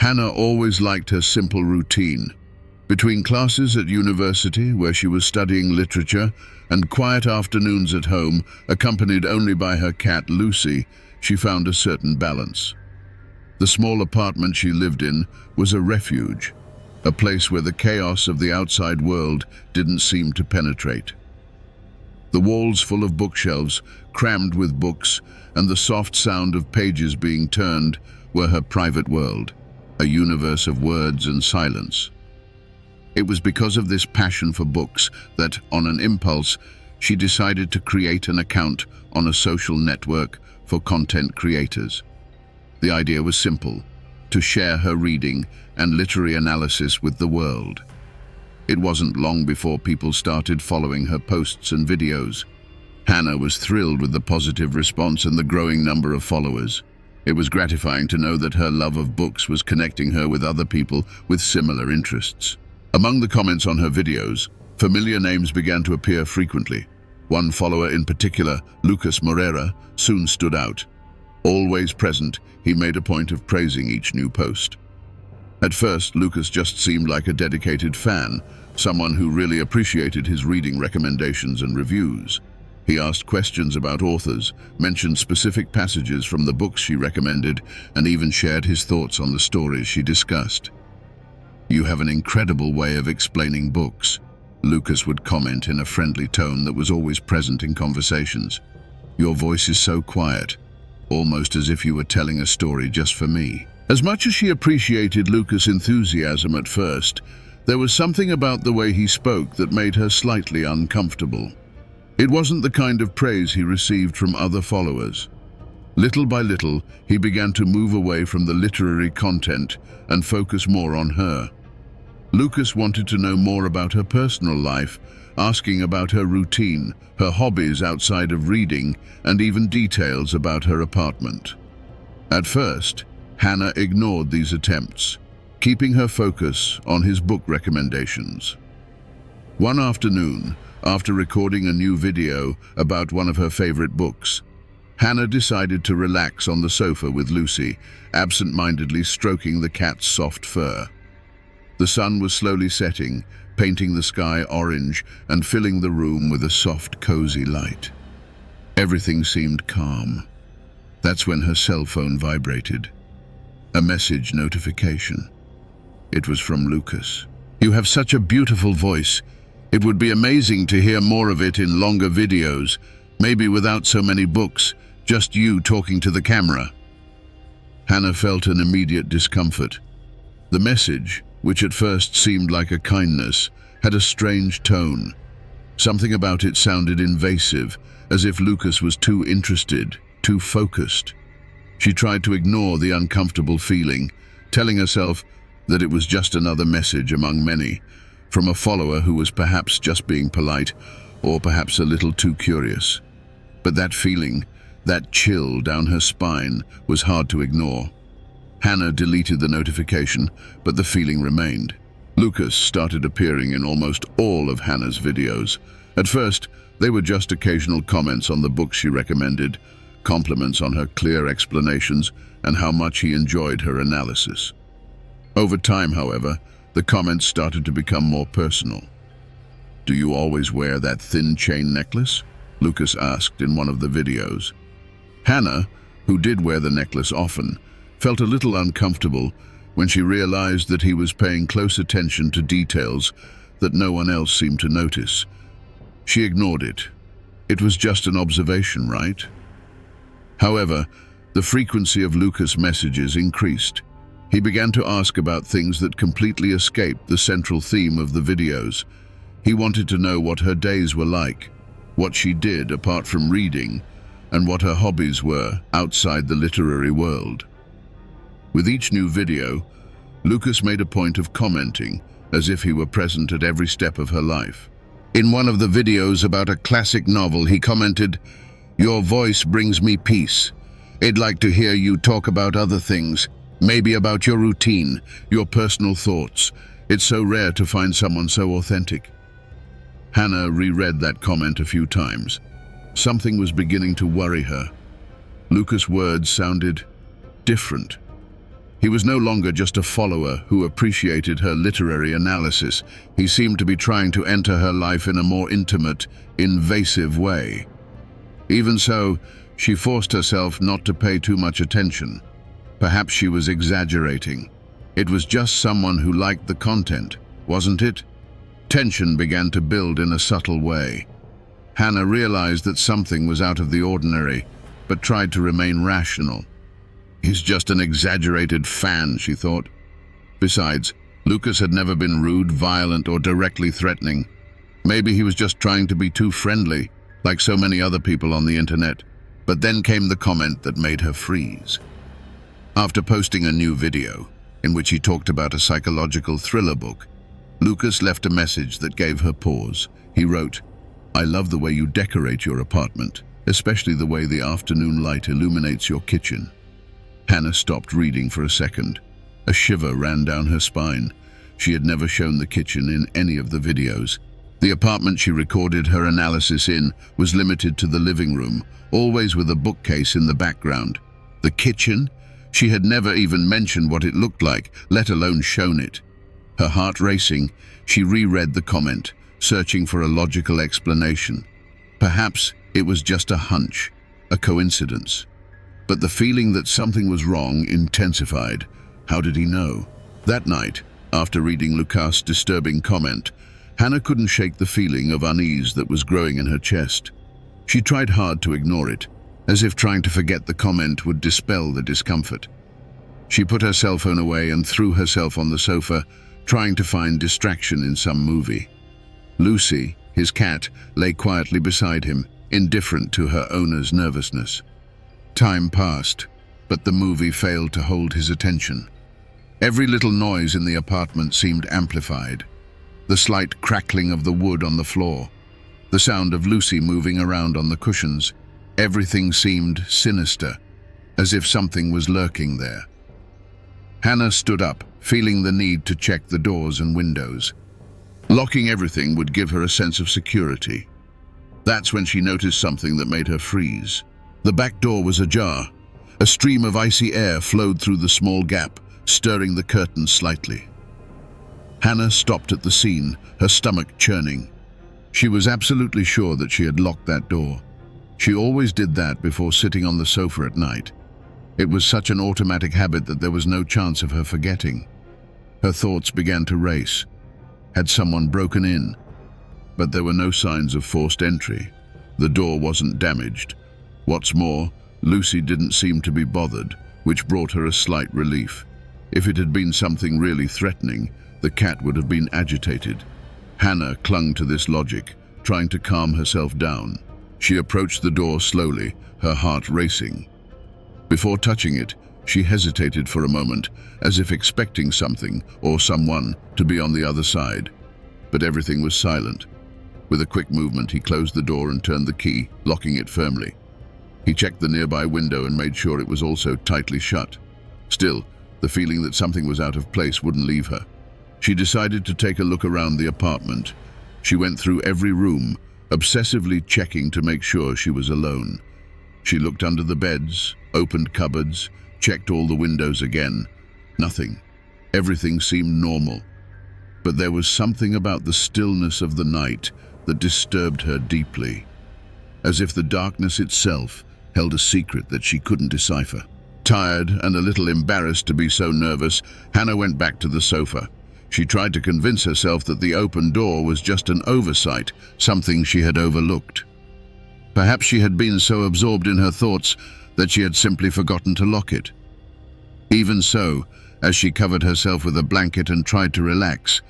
Hannah always liked her simple routine. Between classes at university, where she was studying literature, and quiet afternoons at home, accompanied only by her cat Lucy, she found a certain balance. The small apartment she lived in was a refuge, a place where the chaos of the outside world didn't seem to penetrate. The walls full of bookshelves, crammed with books, and the soft sound of pages being turned were her private world, a universe of words and silence. It was because of this passion for books that, on an impulse, she decided to create an account on a social network for content creators. The idea was simple: to share her reading and literary analysis with the world. It wasn't long before people started following her posts and videos. Hannah was thrilled with the positive response and the growing number of followers. It was gratifying to know that her love of books was connecting her with other people with similar interests. Among the comments on her videos, familiar names began to appear frequently. One follower in particular, Lucas Moreira, soon stood out. Always present, he made a point of praising each new post. At first, Lucas just seemed like a dedicated fan, someone who really appreciated his reading recommendations and reviews. He asked questions about authors, mentioned specific passages from the books she recommended, and even shared his thoughts on the stories she discussed. "You have an incredible way of explaining books," Lucas would comment in a friendly tone that was always present in conversations. "Your voice is so quiet, almost as if you were telling a story just for me." As much as she appreciated Lucas' enthusiasm at first, there was something about the way he spoke that made her slightly uncomfortable. It wasn't the kind of praise he received from other followers. Little by little, he began to move away from the literary content and focus more on her. Lucas wanted to know more about her personal life, asking about her routine, her hobbies outside of reading, and even details about her apartment. At first, Hannah ignored these attempts, keeping her focus on his book recommendations. One afternoon, after recording a new video about one of her favorite books, Hannah decided to relax on the sofa with Lucy, absent-mindedly stroking the cat's soft fur. The sun was slowly setting, painting the sky orange and filling the room with a soft, cozy light. Everything seemed calm. That's when her cell phone vibrated. A message notification. It was from Lucas. "You have such a beautiful voice. It would be amazing to hear more of it in longer videos, maybe without so many books, just you talking to the camera." Hannah felt an immediate discomfort. The message, which at first seemed like a kindness, had a strange tone. Something about it sounded invasive, as if Lucas was too interested, too focused. She tried to ignore the uncomfortable feeling, telling herself that it was just another message among many, from a follower who was perhaps just being polite, or perhaps a little too curious. But that feeling, that chill down her spine, was hard to ignore. Hannah deleted the notification, but the feeling remained. Lucas started appearing in almost all of Hannah's videos. At first, they were just occasional comments on the books she recommended, compliments on her clear explanations, and how much he enjoyed her analysis. Over time, however, the comments started to become more personal. "Do you always wear that thin chain necklace?" Lucas asked in one of the videos. Hannah, who did wear the necklace often, felt a little uncomfortable when she realized that he was paying close attention to details that no one else seemed to notice. She ignored it. It was just an observation, right? However, the frequency of Lucas' messages increased. He began to ask about things that completely escaped the central theme of the videos. He wanted to know what her days were like, what she did apart from reading, and what her hobbies were outside the literary world. With each new video, Lucas made a point of commenting, as if he were present at every step of her life. In one of the videos about a classic novel, he commented, "Your voice brings me peace. I'd like to hear you talk about other things, maybe about your routine, your personal thoughts. It's so rare to find someone so authentic." Hannah reread that comment a few times. Something was beginning to worry her. Lucas' words sounded different. He was no longer just a follower who appreciated her literary analysis. He seemed to be trying to enter her life in a more intimate, invasive way. Even so, she forced herself not to pay too much attention. Perhaps she was exaggerating. It was just someone who liked the content, wasn't it? Tension began to build in a subtle way. Hannah realized that something was out of the ordinary, but tried to remain rational. He's just an exaggerated fan, she thought. Besides, Lucas had never been rude, violent, or directly threatening. Maybe he was just trying to be too friendly, like so many other people on the internet. But then came the comment that made her freeze. After posting a new video, in which he talked about a psychological thriller book, Lucas left a message that gave her pause. He wrote, "I love the way you decorate your apartment, especially the way the afternoon light illuminates your kitchen." Hannah stopped reading for a second. A shiver ran down her spine. She had never shown the kitchen in any of the videos. The apartment she recorded her analysis in was limited to the living room, always with a bookcase in the background. The kitchen? She had never even mentioned what it looked like, let alone shown it. Her heart racing, she reread the comment, searching for a logical explanation. Perhaps it was just a hunch, a coincidence. But the feeling that something was wrong intensified. How did he know? That night, after reading Lucas' disturbing comment, Hannah couldn't shake the feeling of unease that was growing in her chest. She tried hard to ignore it, as if trying to forget the comment would dispel the discomfort. She put her cell phone away and threw herself on the sofa, trying to find distraction in some movie. Lucy, his cat, lay quietly beside him, indifferent to her owner's nervousness. Time passed, but the movie failed to hold his attention. Every little noise in the apartment seemed amplified. The slight crackling of the wood on the floor, the sound of Lucy moving around on the cushions. Everything seemed sinister, as if something was lurking there. Hannah stood up, feeling the need to check the doors and windows. Locking everything would give her a sense of security. That's when she noticed something that made her freeze. The back door was ajar. A stream of icy air flowed through the small gap, stirring the curtains slightly. Hannah stopped at the scene, her stomach churning. She was absolutely sure that she had locked that door. She always did that before sitting on the sofa at night. It was such an automatic habit that there was no chance of her forgetting. Her thoughts began to race. Had someone broken in? But there were no signs of forced entry. The door wasn't damaged. What's more, Lucy didn't seem to be bothered, which brought her a slight relief. If it had been something really threatening, the cat would have been agitated. Hannah clung to this logic, trying to calm herself down. She approached the door slowly, her heart racing. Before touching it, she hesitated for a moment, as if expecting something or someone to be on the other side. But everything was silent. With a quick movement, he closed the door and turned the key, locking it firmly. He checked the nearby window and made sure it was also tightly shut. Still, the feeling that something was out of place wouldn't leave her. She decided to take a look around the apartment. She went through every room, obsessively checking to make sure she was alone. She looked under the beds, opened cupboards, checked all the windows again. Nothing. Everything seemed normal. But there was something about the stillness of the night that disturbed her deeply, as if the darkness itself held a secret that she couldn't decipher. Tired and a little embarrassed to be so nervous, Hannah went back to the sofa. She tried to convince herself that the open door was just an oversight, something she had overlooked. Perhaps she had been so absorbed in her thoughts that she had simply forgotten to lock it. Even so, as she covered herself with a blanket and tried to relax,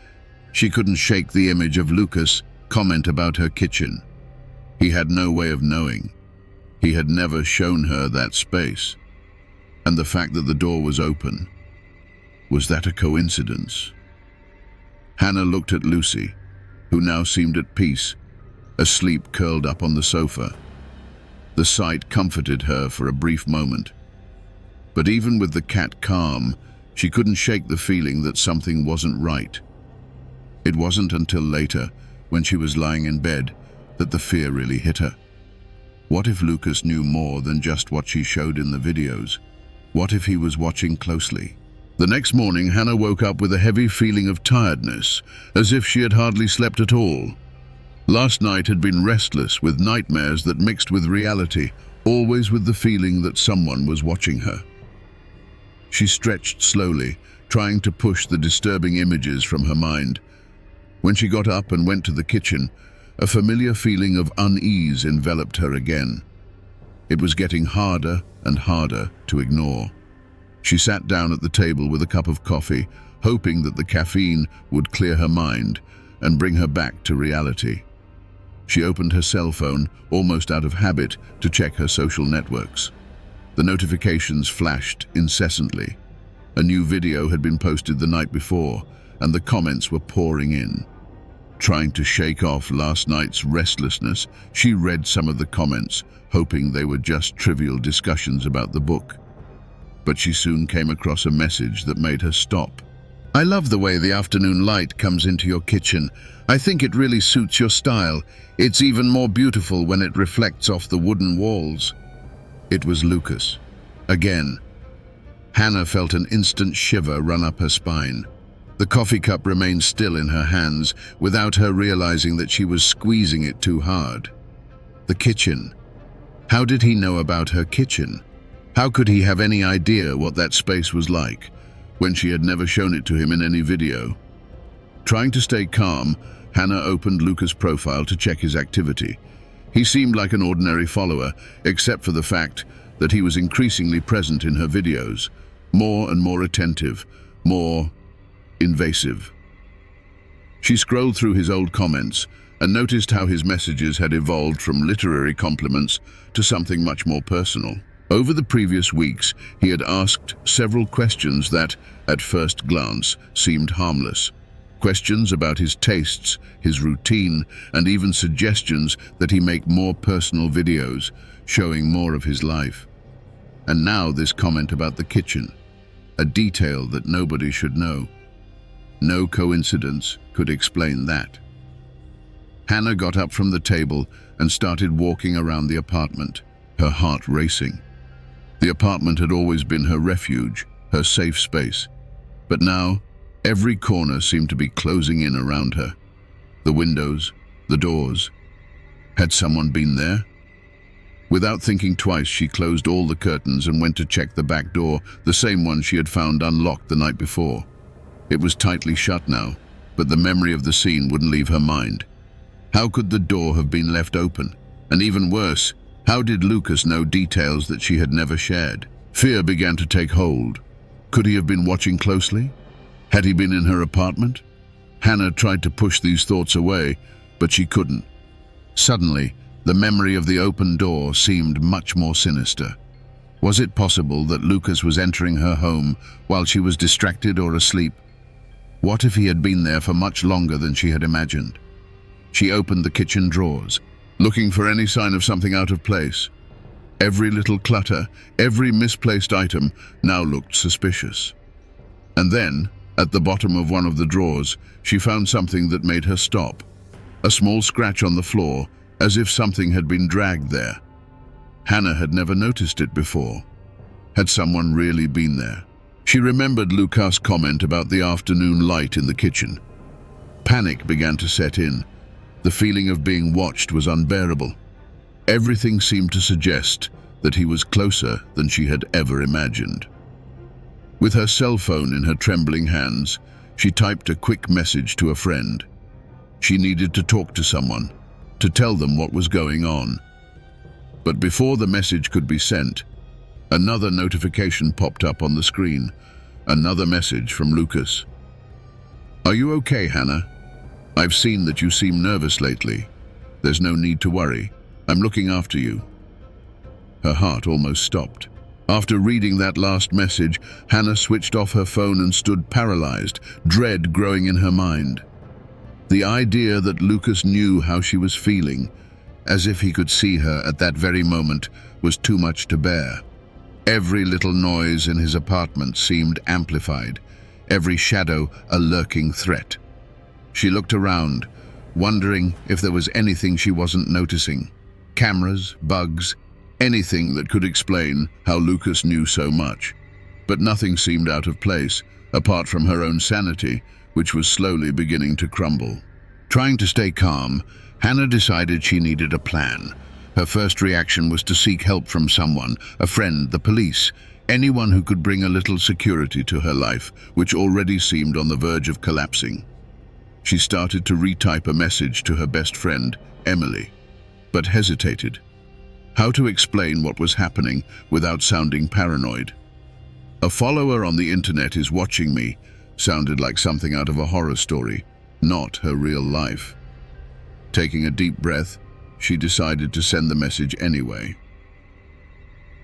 she couldn't shake the image of Lucas' comment about her kitchen. He had no way of knowing. He had never shown her that space. And the fact that the door was open, was that a coincidence? Hannah looked at Lucy, who now seemed at peace, asleep curled up on the sofa. The sight comforted her for a brief moment. But even with the cat calm, she couldn't shake the feeling that something wasn't right. It wasn't until later, when she was lying in bed, that the fear really hit her. What if Lucas knew more than just what she showed in the videos? What if he was watching closely, The next morning, Hannah woke up with a heavy feeling of tiredness, as if she had hardly slept at all. Last night had been restless, with nightmares that mixed with reality, always with the feeling that someone was watching her. She stretched slowly, trying to push the disturbing images from her mind. When she got up and went to the kitchen, a familiar feeling of unease enveloped her again. It was getting harder and harder to ignore. She sat down at the table with a cup of coffee, hoping that the caffeine would clear her mind and bring her back to reality. She opened her cell phone, almost out of habit, to check her social networks. The notifications flashed incessantly. A new video had been posted the night before, and the comments were pouring in. Trying to shake off last night's restlessness, she read some of the comments, hoping they were just trivial discussions about the book. But she soon came across a message that made her stop. "I love the way the afternoon light comes into your kitchen. I think it really suits your style. It's even more beautiful when it reflects off the wooden walls." It was Lucas. Again. Hannah felt an instant shiver run up her spine. The coffee cup remained still in her hands, without her realizing that she was squeezing it too hard. The kitchen. How did he know about her kitchen? How could he have any idea what that space was like, when she had never shown it to him in any video? Trying to stay calm, Hannah opened Lucas' profile to check his activity. He seemed like an ordinary follower, except for the fact that he was increasingly present in her videos, more and more attentive, more invasive. She scrolled through his old comments and noticed how his messages had evolved from literary compliments to something much more personal. Over the previous weeks, he had asked several questions that, at first glance, seemed harmless. Questions about his tastes, his routine, and even suggestions that he make more personal videos, showing more of his life. And now this comment about the kitchen, a detail that nobody should know. No coincidence could explain that. Hannah got up from the table and started walking around the apartment, her heart racing. The apartment had always been her refuge, her safe space. But now, every corner seemed to be closing in around her. The windows, the doors. Had someone been there? Without thinking twice, she closed all the curtains and went to check the back door, the same one she had found unlocked the night before. It was tightly shut now, but the memory of the scene wouldn't leave her mind. How could the door have been left open? And even worse, how did Lucas know details that she had never shared? Fear began to take hold. Could he have been watching closely? Had he been in her apartment? Hannah tried to push these thoughts away, but she couldn't. Suddenly, the memory of the open door seemed much more sinister. Was it possible that Lucas was entering her home while she was distracted or asleep? What if he had been there for much longer than she had imagined? She opened the kitchen drawers, looking for any sign of something out of place. Every little clutter, every misplaced item now looked suspicious. And then, at the bottom of one of the drawers, she found something that made her stop. A small scratch on the floor, as if something had been dragged there. Hannah had never noticed it before. Had someone really been there? She remembered Lucas' comment about the afternoon light in the kitchen. Panic began to set in. The feeling of being watched was unbearable. Everything seemed to suggest that he was closer than she had ever imagined. With her cell phone in her trembling hands, she typed a quick message to a friend. She needed to talk to someone, to tell them what was going on. But before the message could be sent, another notification popped up on the screen. Another message from Lucas. "Are you okay, Hannah? I've seen that you seem nervous lately. There's no need to worry. I'm looking after you." Her heart almost stopped. After reading that last message, Hannah switched off her phone and stood paralyzed, dread growing in her mind. The idea that Lucas knew how she was feeling, as if he could see her at that very moment, was too much to bear. Every little noise in his apartment seemed amplified, every shadow a lurking threat. She looked around, wondering if there was anything she wasn't noticing. Cameras, bugs, anything that could explain how Lucas knew so much. But nothing seemed out of place, apart from her own sanity, which was slowly beginning to crumble. Trying to stay calm, Hannah decided she needed a plan. Her first reaction was to seek help from someone, a friend, the police, anyone who could bring a little security to her life, which already seemed on the verge of collapsing. She started to retype a message to her best friend, Emily, but hesitated. How to explain what was happening without sounding paranoid? "A follower on the internet is watching me," sounded like something out of a horror story, not her real life. Taking a deep breath, she decided to send the message anyway.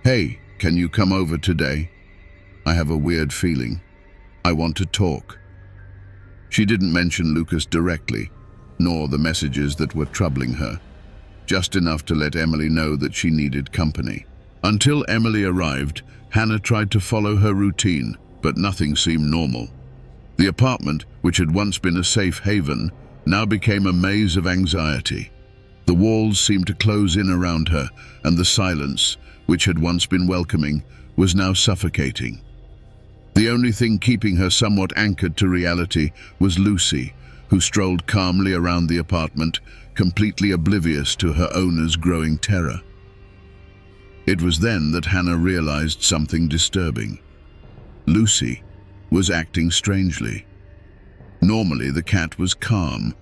"Hey, can you come over today? I have a weird feeling. I want to talk." She didn't mention Lucas directly, nor the messages that were troubling her, just enough to let Emily know that she needed company. Until Emily arrived, Hannah tried to follow her routine, but nothing seemed normal. The apartment, which had once been a safe haven, now became a maze of anxiety. The walls seemed to close in around her, and the silence, which had once been welcoming, was now suffocating. The only thing keeping her somewhat anchored to reality was Lucy, who strolled calmly around the apartment, completely oblivious to her owner's growing terror. It was then that Hannah realized something disturbing. Lucy was acting strangely. Normally the cat was calm,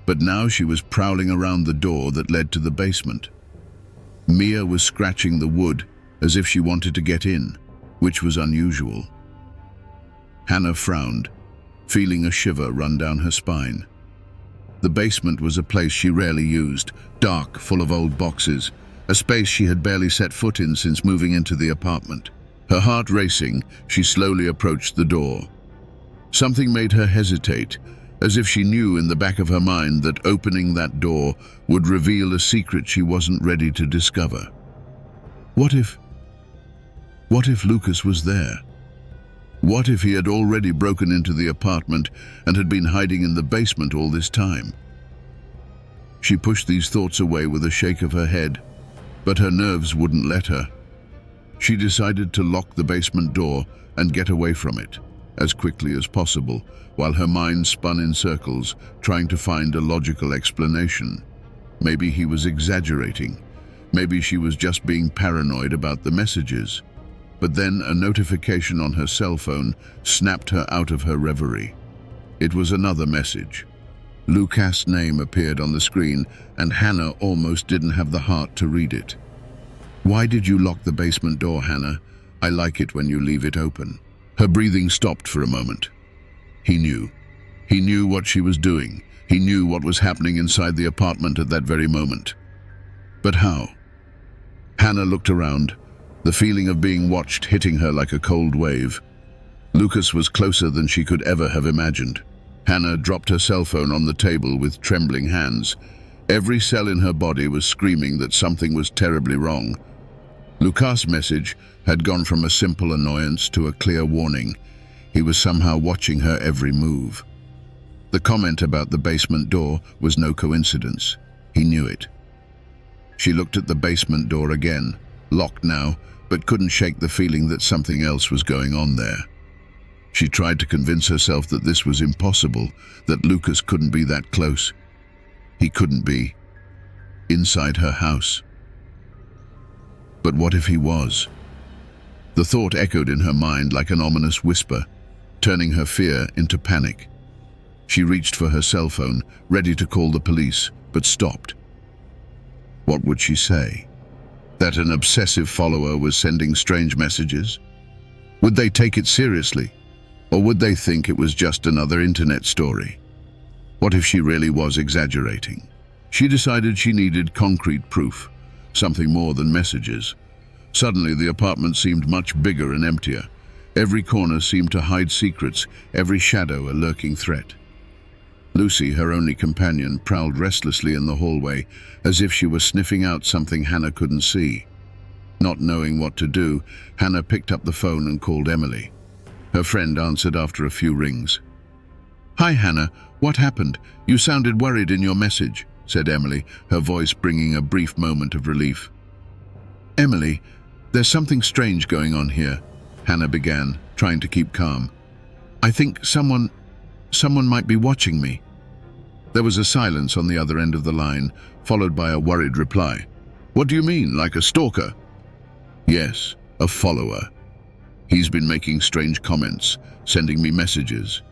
but now she was prowling around the door that led to the basement. Mia was scratching the wood as if she wanted to get in, which was unusual. Hannah frowned, feeling a shiver run down her spine. The basement was a place she rarely used, dark, full of old boxes, a space she had barely set foot in since moving into the apartment. Her heart racing, she slowly approached the door. Something made her hesitate, as if she knew in the back of her mind that opening that door would reveal a secret she wasn't ready to discover. What if Lucas was there? What if he had already broken into the apartment and had been hiding in the basement all this time? She pushed these thoughts away with a shake of her head, but her nerves wouldn't let her. She decided to lock the basement door and get away from it as quickly as possible, while her mind spun in circles, trying to find a logical explanation. Maybe he was exaggerating. Maybe she was just being paranoid about the messages. But then a notification on her cell phone snapped her out of her reverie. It was another message. Lucas' name appeared on the screen, and Hannah almost didn't have the heart to read it. "Why did you lock the basement door, Hannah? I like it when you leave it open." Her breathing stopped for a moment. He knew. He knew what she was doing. He knew what was happening inside the apartment at that very moment. But how? Hannah looked around, the feeling of being watched hitting her like a cold wave. Lucas was closer than she could ever have imagined. Hannah dropped her cell phone on the table with trembling hands. Every cell in her body was screaming that something was terribly wrong. Lucas' message had gone from a simple annoyance to a clear warning. He was somehow watching her every move. The comment about the basement door was no coincidence. He knew it. She looked at the basement door again, locked now, but couldn't shake the feeling that something else was going on there. She tried to convince herself that this was impossible, that Lucas couldn't be that close. He couldn't be. Inside her house. But what if he was? The thought echoed in her mind like an ominous whisper, turning her fear into panic. She reached for her cell phone, ready to call the police, but stopped. What would she say? That an obsessive follower was sending strange messages? Would they take it seriously? Or would they think it was just another internet story? What if she really was exaggerating? She decided she needed concrete proof, something more than messages. Suddenly, the apartment seemed much bigger and emptier. Every corner seemed to hide secrets, every shadow a lurking threat. Lucy, her only companion, prowled restlessly in the hallway, as if she was sniffing out something Hannah couldn't see. Not knowing what to do, Hannah picked up the phone and called Emily. Her friend answered after a few rings. "Hi, Hannah. What happened? You sounded worried in your message," said Emily, her voice bringing a brief moment of relief. "Emily, there's something strange going on here," Hannah began, trying to keep calm. "I think someone might be watching me." There was a silence on the other end of the line, followed by a worried reply. "What do you mean, like a stalker?" "Yes, a follower. He's been making strange comments, sending me messages.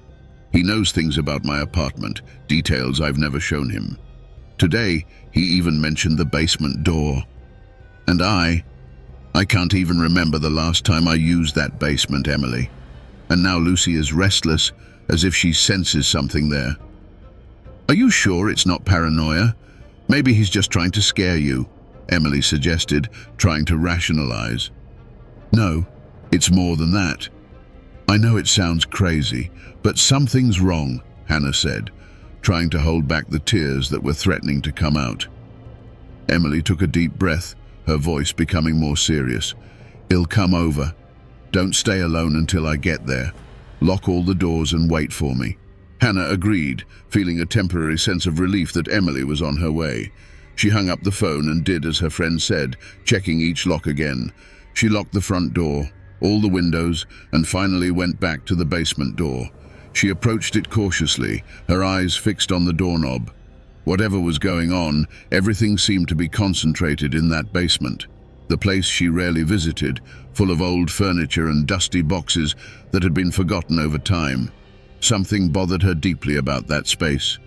He knows things about my apartment, details I've never shown him. Today, he even mentioned the basement door. And I can't even remember the last time I used that basement, Emily. And now Lucy is restless, as if she senses something there." "Are you sure it's not paranoia? Maybe he's just trying to scare you," Emily suggested, trying to rationalize. "No, it's more than that. I know it sounds crazy, but something's wrong," Hannah said, trying to hold back the tears that were threatening to come out. Emily took a deep breath, her voice becoming more serious. "He'll come over. Don't stay alone until I get there. Lock all the doors and wait for me." Hannah agreed, feeling a temporary sense of relief that Emily was on her way. She hung up the phone and did as her friend said, checking each lock again. She locked the front door, all the windows, and finally went back to the basement door. She approached it cautiously, her eyes fixed on the doorknob. Whatever was going on, everything seemed to be concentrated in that basement. The place she rarely visited, full of old furniture and dusty boxes that had been forgotten over time. Something bothered her deeply about that space.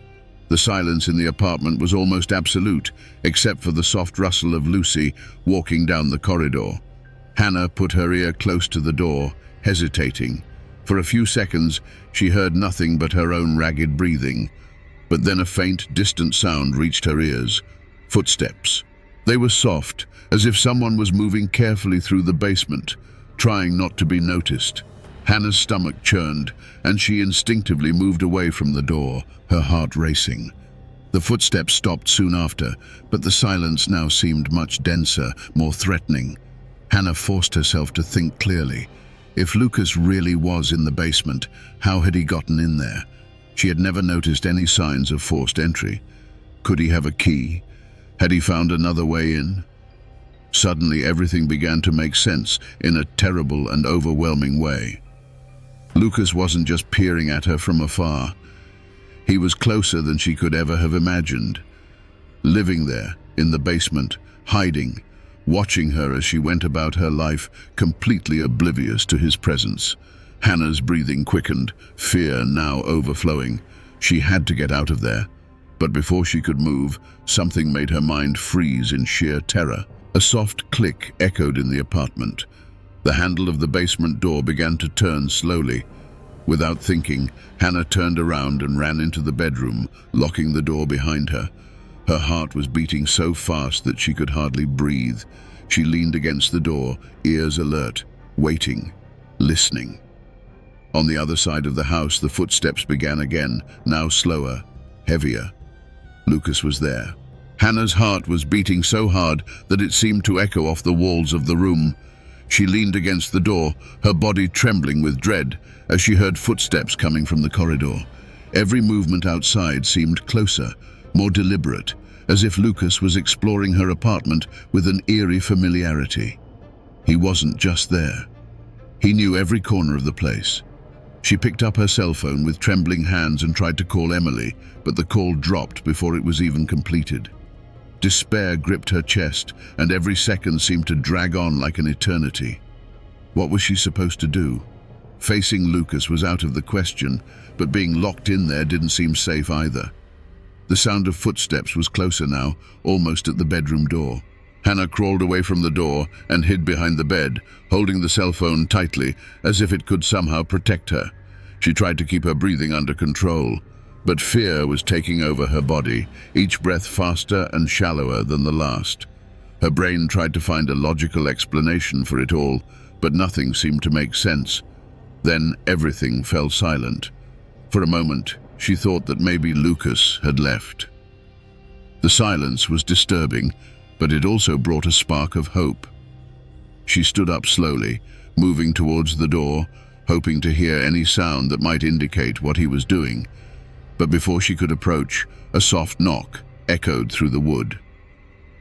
The silence in the apartment was almost absolute, except for the soft rustle of Lucy walking down the corridor. Hannah put her ear close to the door, hesitating. For a few seconds, she heard nothing but her own ragged breathing. But then a faint, distant sound reached her ears. Footsteps. They were soft, as if someone was moving carefully through the basement, trying not to be noticed. Hannah's stomach churned, and she instinctively moved away from the door, her heart racing. The footsteps stopped soon after, but the silence now seemed much denser, more threatening. Hannah forced herself to think clearly. If Lucas really was in the basement, how had he gotten in there? She had never noticed any signs of forced entry. Could he have a key? Had he found another way in? Suddenly, everything began to make sense in a terrible and overwhelming way. Lucas wasn't just peering at her from afar. He was closer than she could ever have imagined. Living there, in the basement, hiding, watching her as she went about her life, completely oblivious to his presence. Hannah's breathing quickened, fear now overflowing. She had to get out of there. But before she could move, something made her mind freeze in sheer terror. A soft click echoed in the apartment. The handle of the basement door began to turn slowly. Without thinking, Hannah turned around and ran into the bedroom, locking the door behind her. Her heart was beating so fast that she could hardly breathe. She leaned against the door, ears alert, waiting, listening. On the other side of the house, the footsteps began again, now slower, heavier. Lucas was there. Hannah's heart was beating so hard that it seemed to echo off the walls of the room. She leaned against the door, her body trembling with dread, as she heard footsteps coming from the corridor. Every movement outside seemed closer, more deliberate, as if Lucas was exploring her apartment with an eerie familiarity. He wasn't just there. He knew every corner of the place. She picked up her cell phone with trembling hands and tried to call Emily, but the call dropped before it was even completed. Despair gripped her chest, and every second seemed to drag on like an eternity. What was she supposed to do? Facing Lucas was out of the question, but being locked in there didn't seem safe either. The sound of footsteps was closer now, almost at the bedroom door. Hannah crawled away from the door and hid behind the bed, holding the cell phone tightly, as if it could somehow protect her. She tried to keep her breathing under control, but fear was taking over her body, each breath faster and shallower than the last. Her brain tried to find a logical explanation for it all, but nothing seemed to make sense. Then everything fell silent. For a moment, she thought that maybe Lucas had left. The silence was disturbing, but it also brought a spark of hope. She stood up slowly, moving towards the door, hoping to hear any sound that might indicate what he was doing. But before she could approach, a soft knock echoed through the wood.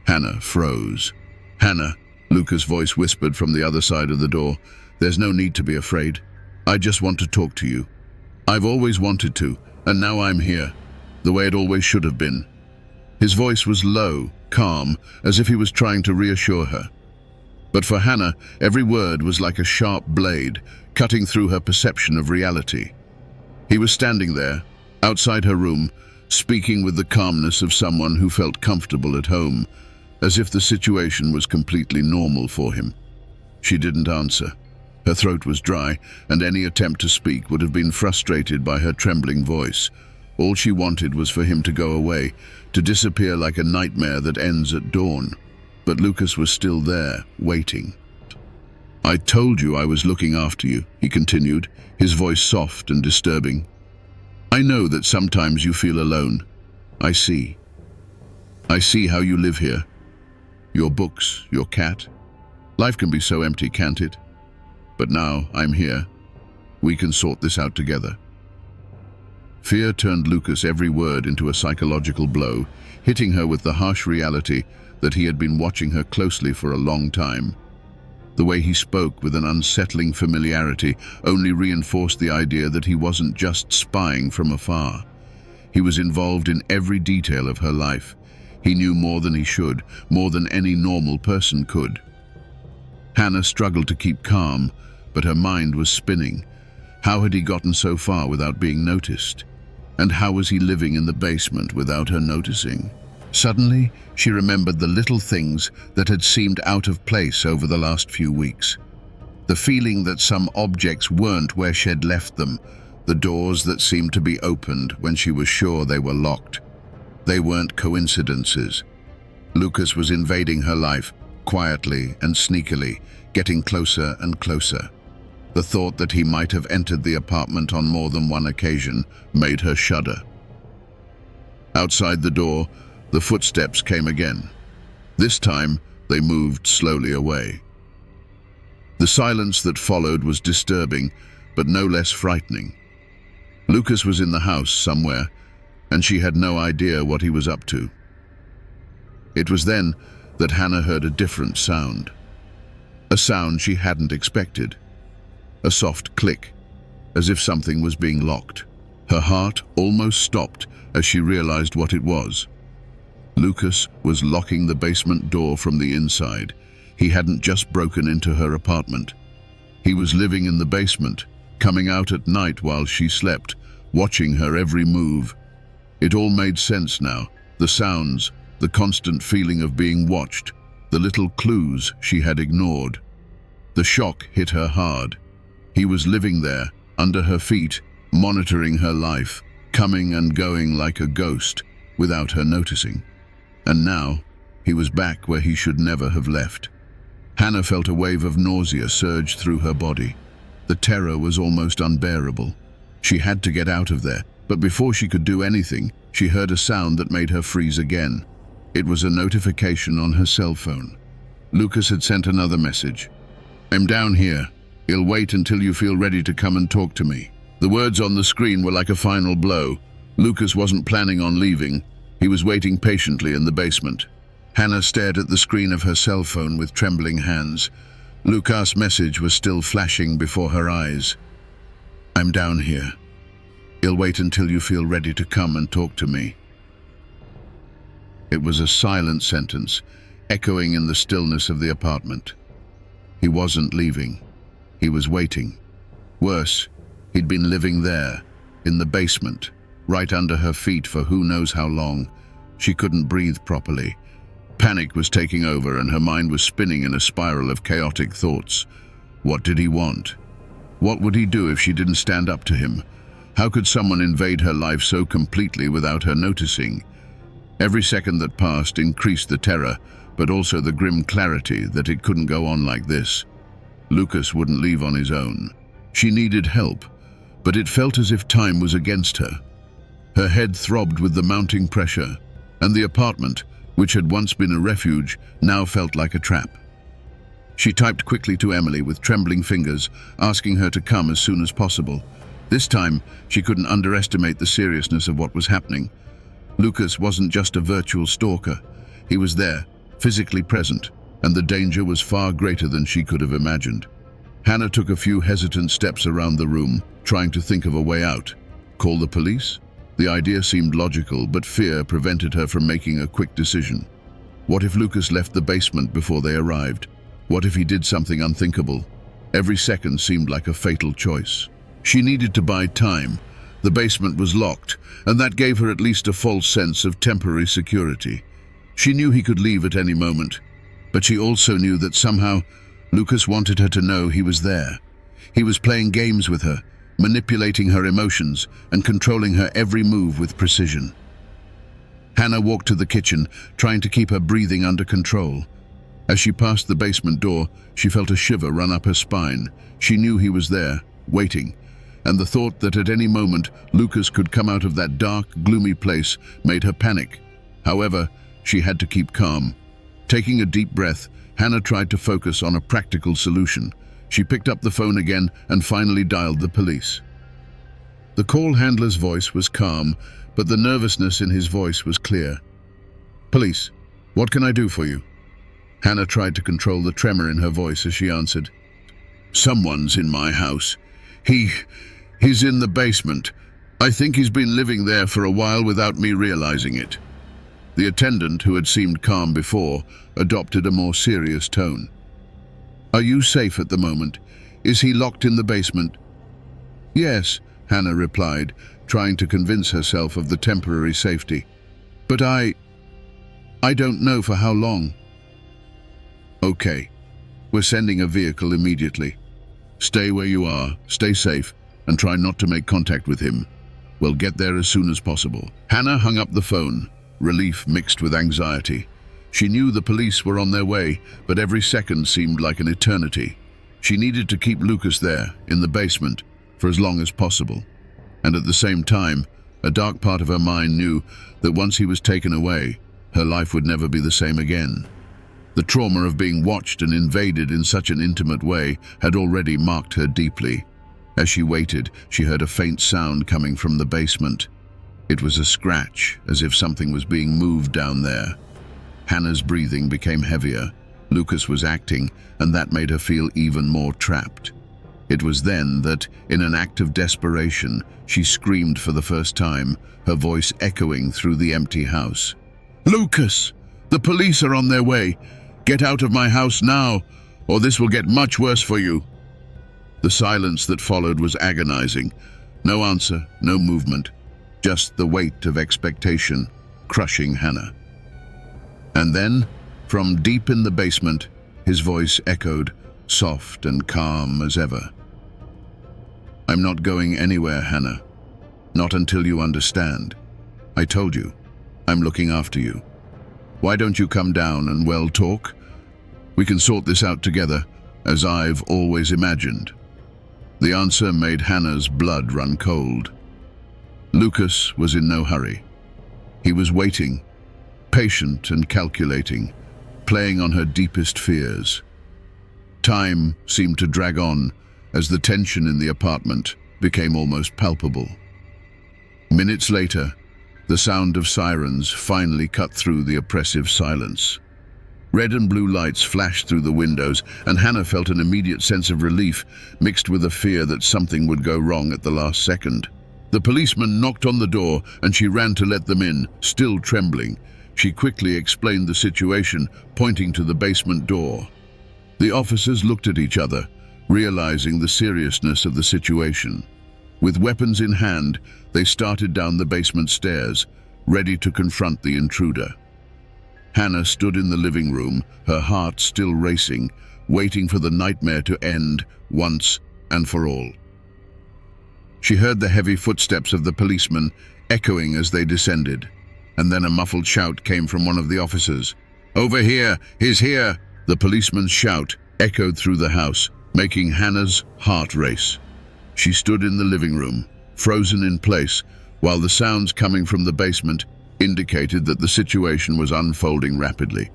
Hannah froze. "Hannah," Lucas' voice whispered from the other side of the door. "There's no need to be afraid. I just want to talk to you. I've always wanted to, and now I'm here, the way it always should have been." His voice was low, calm, as if he was trying to reassure her. But for Hannah, every word was like a sharp blade, cutting through her perception of reality. He was standing there, outside her room, speaking with the calmness of someone who felt comfortable at home, as if the situation was completely normal for him. She didn't answer. Her throat was dry, and any attempt to speak would have been frustrated by her trembling voice. All she wanted was for him to go away, to disappear like a nightmare that ends at dawn. But Lucas was still there, waiting. "I told you I was looking after you," he continued, his voice soft and disturbing. "I know that sometimes you feel alone. I see. I see how you live here. Your books, your cat. Life can be so empty, can't it? But now I'm here. We can sort this out together." Fear turned Lucas' every word into a psychological blow, hitting her with the harsh reality that he had been watching her closely for a long time. The way he spoke with an unsettling familiarity only reinforced the idea that he wasn't just spying from afar. He was involved in every detail of her life. He knew more than he should, more than any normal person could. Hannah struggled to keep calm, but her mind was spinning. How had he gotten so far without being noticed? And how was he living in the basement without her noticing? Suddenly, she remembered the little things that had seemed out of place over the last few weeks. The feeling that some objects weren't where she'd left them, the doors that seemed to be opened when she was sure they were locked. They weren't coincidences. Lucas was invading her life, quietly and sneakily, getting closer and closer. The thought that he might have entered the apartment on more than one occasion made her shudder. Outside the door, the footsteps came again. This time, they moved slowly away. The silence that followed was disturbing, but no less frightening. Lucas was in the house somewhere, and she had no idea what he was up to. It was then that Hannah heard a different sound. A sound she hadn't expected. A soft click, as if something was being locked. Her heart almost stopped as she realized what it was. Lucas was locking the basement door from the inside. He hadn't just broken into her apartment. He was living in the basement, coming out at night while she slept, watching her every move. It all made sense now. The sounds, the constant feeling of being watched, the little clues she had ignored. The shock hit her hard. He was living there, under her feet, monitoring her life, coming and going like a ghost, without her noticing. And now, he was back where he should never have left. Hannah felt a wave of nausea surge through her body. The terror was almost unbearable. She had to get out of there, but before she could do anything, she heard a sound that made her freeze again. It was a notification on her cell phone. Lucas had sent another message. "I'm down here. I'll wait until you feel ready to come and talk to me." The words on the screen were like a final blow. Lucas wasn't planning on leaving. He was waiting patiently in the basement. Hannah stared at the screen of her cell phone with trembling hands. Lucas' message was still flashing before her eyes. "I'm down here. I'll wait until you feel ready to come and talk to me." It was a silent sentence, echoing in the stillness of the apartment. He wasn't leaving. He was waiting. Worse, he'd been living there, in the basement, right under her feet for who knows how long. She couldn't breathe properly. Panic was taking over and her mind was spinning in a spiral of chaotic thoughts. What did he want? What would he do if she didn't stand up to him? How could someone invade her life so completely without her noticing? Every second that passed increased the terror, but also the grim clarity that it couldn't go on like this. Lucas wouldn't leave on his own. She needed help, but it felt as if time was against her. Her head throbbed with the mounting pressure, and the apartment, which had once been a refuge, now felt like a trap. She typed quickly to Emily with trembling fingers, asking her to come as soon as possible. This time, she couldn't underestimate the seriousness of what was happening. Lucas wasn't just a virtual stalker. He was there, physically present, and the danger was far greater than she could have imagined. Hannah took a few hesitant steps around the room, trying to think of a way out. Call the police? The idea seemed logical, but fear prevented her from making a quick decision. What if Lucas left the basement before they arrived? What if he did something unthinkable? Every second seemed like a fatal choice. She needed to buy time. The basement was locked, and that gave her at least a false sense of temporary security. She knew he could leave at any moment, but she also knew that somehow Lucas wanted her to know he was there. He was playing games with her, manipulating her emotions and controlling her every move with precision. Hannah walked to the kitchen, trying to keep her breathing under control. As she passed the basement door, she felt a shiver run up her spine. She knew he was there, waiting, and the thought that at any moment Lucas could come out of that dark, gloomy place made her panic. However, she had to keep calm. Taking a deep breath, Hannah tried to focus on a practical solution. She picked up the phone again and finally dialed the police. The call handler's voice was calm, but the nervousness in his voice was clear. "Police, what can I do for you?" Hannah tried to control the tremor in her voice as she answered. "Someone's in my house. He's in the basement. I think he's been living there for a while without me realizing it." The attendant, who had seemed calm before, adopted a more serious tone. "Are you safe at the moment? Is he locked in the basement?" "Yes," Hannah replied, trying to convince herself of the temporary safety. "But I don't know for how long." "Okay, we're sending a vehicle immediately. Stay where you are, stay safe, and try not to make contact with him. We'll get there as soon as possible." Hannah hung up the phone, relief mixed with anxiety. She knew the police were on their way, but every second seemed like an eternity. She needed to keep Lucas there, in the basement, for as long as possible. And at the same time, a dark part of her mind knew that once he was taken away, her life would never be the same again. The trauma of being watched and invaded in such an intimate way had already marked her deeply. As she waited, she heard a faint sound coming from the basement. It was a scratch, as if something was being moved down there. Hannah's breathing became heavier. Lucas was acting, and that made her feel even more trapped. It was then that, in an act of desperation, she screamed for the first time, her voice echoing through the empty house. "Lucas! The police are on their way! Get out of my house now, or this will get much worse for you!" The silence that followed was agonizing. No answer, no movement. Just the weight of expectation crushing Hannah. And then, from deep in the basement, his voice echoed, soft and calm as ever. "I'm not going anywhere, Hannah. Not until you understand. I told you, I'm looking after you. Why don't you come down and, well, talk? We can sort this out together, as I've always imagined." The answer made Hannah's blood run cold. Lucas was in no hurry. He was waiting, patient and calculating, playing on her deepest fears. Time seemed to drag on as the tension in the apartment became almost palpable. Minutes later, the sound of sirens finally cut through the oppressive silence. Red and blue lights flashed through the windows, and Hannah felt an immediate sense of relief, mixed with a fear that something would go wrong at the last second. The policeman knocked on the door, and she ran to let them in, still trembling. She quickly explained the situation, pointing to the basement door. The officers looked at each other, realizing the seriousness of the situation. With weapons in hand, they started down the basement stairs, ready to confront the intruder. Hannah stood in the living room, her heart still racing, waiting for the nightmare to end once and for all. She heard the heavy footsteps of the policeman echoing as they descended, and then a muffled shout came from one of the officers. "Over here! He's here!" The policeman's shout echoed through the house, making Hannah's heart race. She stood in the living room, frozen in place, while the sounds coming from the basement indicated that the situation was unfolding rapidly.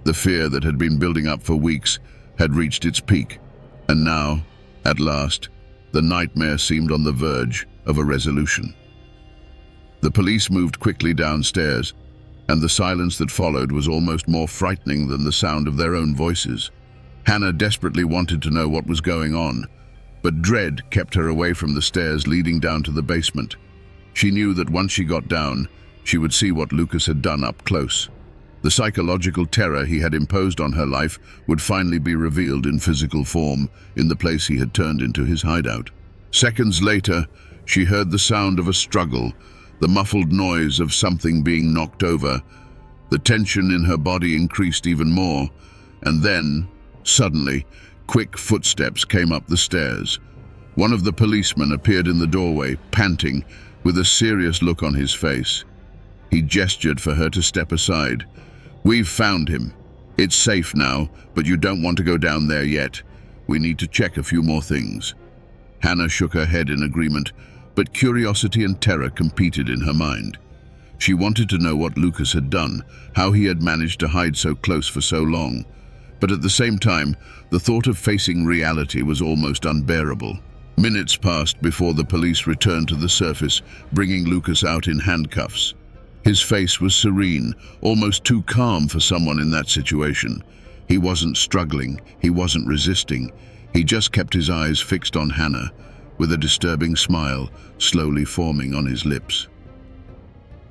The fear that had been building up for weeks had reached its peak, and now, at last, the nightmare seemed on the verge of a resolution. The police moved quickly downstairs, and the silence that followed was almost more frightening than the sound of their own voices. Hannah desperately wanted to know what was going on, but dread kept her away from the stairs leading down to the basement. She knew that once she got down, she would see what Lucas had done up close. The psychological terror he had imposed on her life would finally be revealed in physical form in the place he had turned into his hideout. Seconds later, she heard the sound of a struggle, the muffled noise of something being knocked over. The tension in her body increased even more, and then, suddenly, quick footsteps came up the stairs. One of the policemen appeared in the doorway, panting, with a serious look on his face. He gestured for her to step aside. "We've found him. It's safe now, but you don't want to go down there yet. We need to check a few more things." Hannah shook her head in agreement, but curiosity and terror competed in her mind. She wanted to know what Lucas had done, how he had managed to hide so close for so long. But at the same time, the thought of facing reality was almost unbearable. Minutes passed before the police returned to the surface, bringing Lucas out in handcuffs. His face was serene, almost too calm for someone in that situation. He wasn't struggling, he wasn't resisting. He just kept his eyes fixed on Hannah, with a disturbing smile slowly forming on his lips.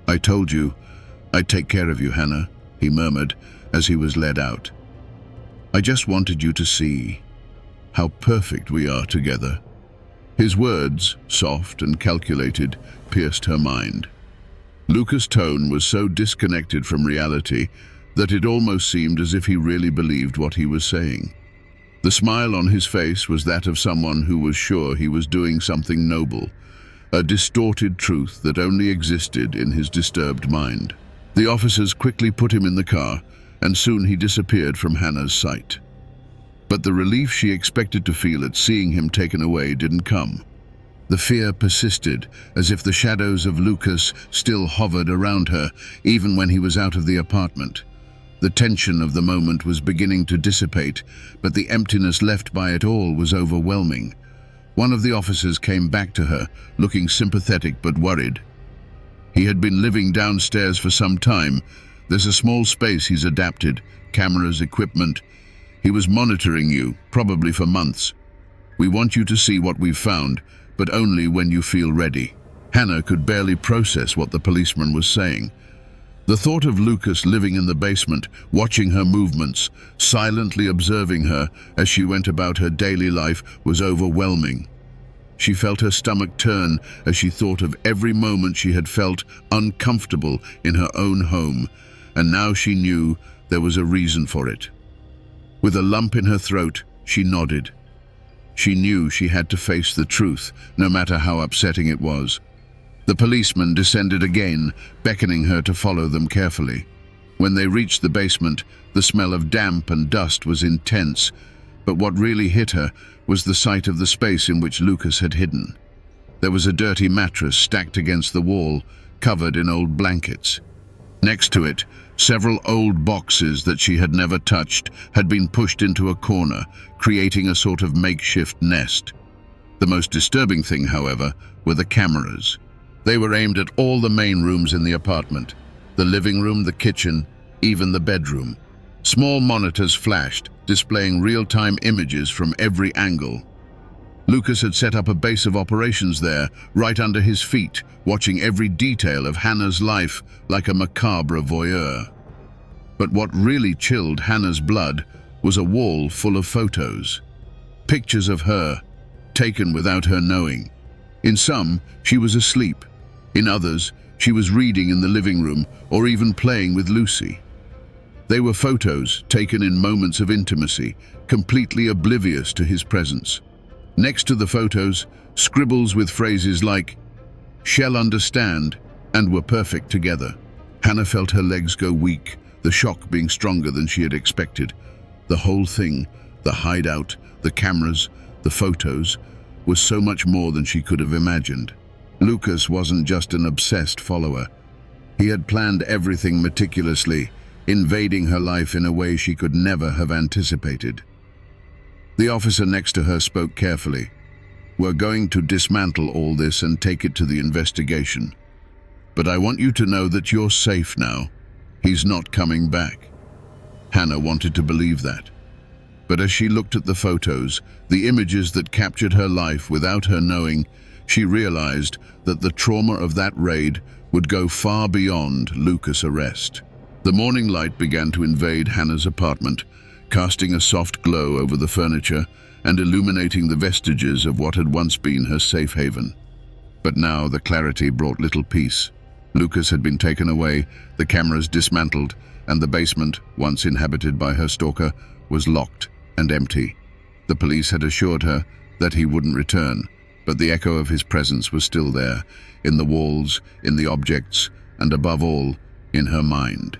"I told you I'd take care of you, Hannah," he murmured as he was led out. "I just wanted you to see how perfect we are together." His words, soft and calculated, pierced her mind. Lucas' tone was so disconnected from reality that it almost seemed as if he really believed what he was saying. The smile on his face was that of someone who was sure he was doing something noble, a distorted truth that only existed in his disturbed mind. The officers quickly put him in the car, and soon he disappeared from Hannah's sight. But the relief she expected to feel at seeing him taken away didn't come. The fear persisted, as if the shadows of Lucas still hovered around her, even when he was out of the apartment. The tension of the moment was beginning to dissipate, but the emptiness left by it all was overwhelming. One of the officers came back to her, looking sympathetic but worried. "He had been living downstairs for some time. There's a small space he's adapted, cameras, equipment. He was monitoring you, probably for months. We want you to see what we've found, but only when you feel ready." Hannah could barely process what the policeman was saying. The thought of Lucas living in the basement, watching her movements, silently observing her as she went about her daily life, was overwhelming. She felt her stomach turn as she thought of every moment she had felt uncomfortable in her own home, and now she knew there was a reason for it. With a lump in her throat, she nodded. She knew she had to face the truth, no matter how upsetting it was. The policeman descended again, beckoning her to follow them carefully. When they reached the basement, the smell of damp and dust was intense, but what really hit her was the sight of the space in which Lucas had hidden. There was a dirty mattress stacked against the wall, covered in old blankets. Next to it, several old boxes that she had never touched had been pushed into a corner, creating a sort of makeshift nest. The most disturbing thing, however, were the cameras. They were aimed at all the main rooms in the apartment: the living room, the kitchen, even the bedroom. Small monitors flashed, displaying real-time images from every angle. Lucas had set up a base of operations there, right under his feet, watching every detail of Hannah's life like a macabre voyeur. But what really chilled Hannah's blood was a wall full of photos. Pictures of her, taken without her knowing. In some, she was asleep. In others, she was reading in the living room or even playing with Lucy. They were photos taken in moments of intimacy, completely oblivious to his presence. Next to the photos, scribbles with phrases like, "Shall understand," and "were perfect together." Hannah felt her legs go weak, the shock being stronger than she had expected. The whole thing, the hideout, the cameras, the photos, was so much more than she could have imagined. Lucas wasn't just an obsessed follower. He had planned everything meticulously, invading her life in a way she could never have anticipated. The officer next to her spoke carefully. "We're going to dismantle all this and take it to the investigation. But I want you to know that you're safe now. He's not coming back." Hannah wanted to believe that. But as she looked at the photos, the images that captured her life without her knowing, she realized that the trauma of that raid would go far beyond Lucas' arrest. The morning light began to invade Hannah's apartment, casting a soft glow over the furniture and illuminating the vestiges of what had once been her safe haven. But now the clarity brought little peace. Lucas had been taken away, the cameras dismantled, and the basement, once inhabited by her stalker, was locked and empty. The police had assured her that he wouldn't return, but the echo of his presence was still there, in the walls, in the objects, and above all, in her mind.